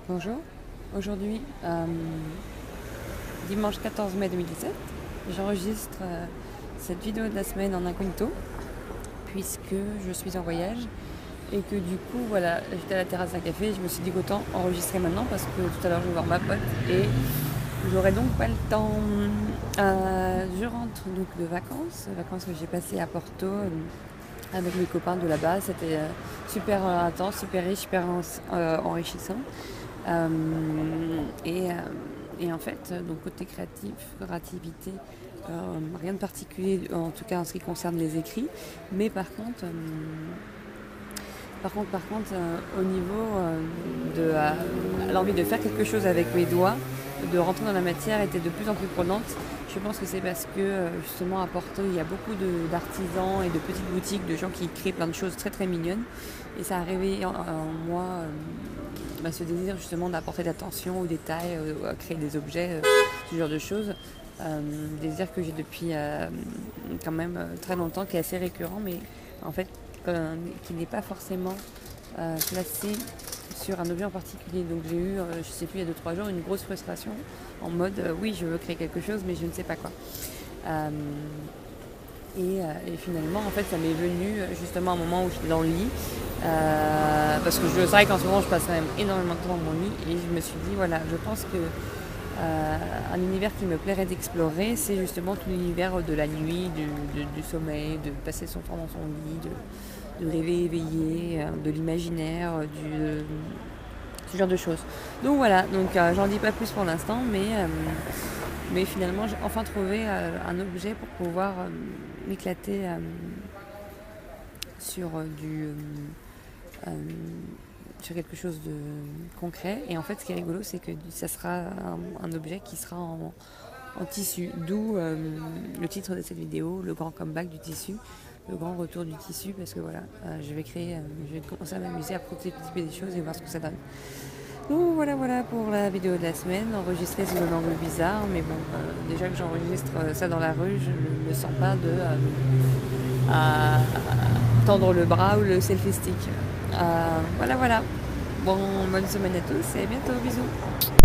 Bonjour, aujourd'hui, dimanche 14 mai 2017, j'enregistre cette vidéo de la semaine en incognito puisque je suis en voyage et que du coup, voilà, j'étais à la terrasse d'un café et je me suis dit qu'autant enregistrer maintenant parce que tout à l'heure je vais voir ma pote et j'aurai donc pas le temps. Je rentre donc de vacances que j'ai passées à Porto avec mes copains de là-bas. C'était super intense, super riche, super enrichissant. Euh, et, euh, et en fait, donc côté créativité, rien de particulier, en tout cas en ce qui concerne les écrits. Mais par contre, au niveau de l'envie de faire quelque chose avec mes doigts, de rentrer dans la matière était de plus en plus prenante. Je pense que c'est parce que justement à Porto, il y a beaucoup d'artisans et de petites boutiques, de gens qui créent plein de choses très très mignonnes. Et ça a réveillé en moi ce désir justement d'apporter de l'attention aux détails, à créer des objets, ce genre de choses. Désir que j'ai depuis quand même très longtemps, qui est assez récurrent, mais en fait qui n'est pas forcément placé sur un objet en particulier. Donc j'ai eu, je sais plus, il y a 2-3 jours, une grosse frustration en mode oui, je veux créer quelque chose, mais je ne sais pas quoi. Et finalement, en fait, ça m'est venu justement à un moment où j'étais dans le lit. Parce que c'est vrai qu'en ce moment, je passe quand même énormément de temps dans mon lit. Et je me suis dit, voilà, je pense que un univers qui me plairait d'explorer, c'est justement tout l'univers de la nuit, du sommeil, de passer son temps dans son lit, de rêver éveillé, de l'imaginaire, ce genre de choses. Donc voilà, donc j'en dis pas plus pour l'instant, mais finalement j'ai enfin trouvé un objet pour pouvoir m'éclater sur sur quelque chose de concret. Et en fait, ce qui est rigolo, c'est que ça sera un objet qui sera en tissu, d'où le titre de cette vidéo, le grand comeback du tissu, le grand retour du tissu, parce que voilà, je vais commencer à m'amuser à prototyper des choses et voir ce que ça donne. Donc voilà pour la vidéo de la semaine, enregistrée sous un angle bizarre, mais bon, déjà que j'enregistre ça dans la rue, je ne me sens pas de tendre le bras ou le selfie stick. Voilà. Bon, bonne semaine à tous et à bientôt, bisous.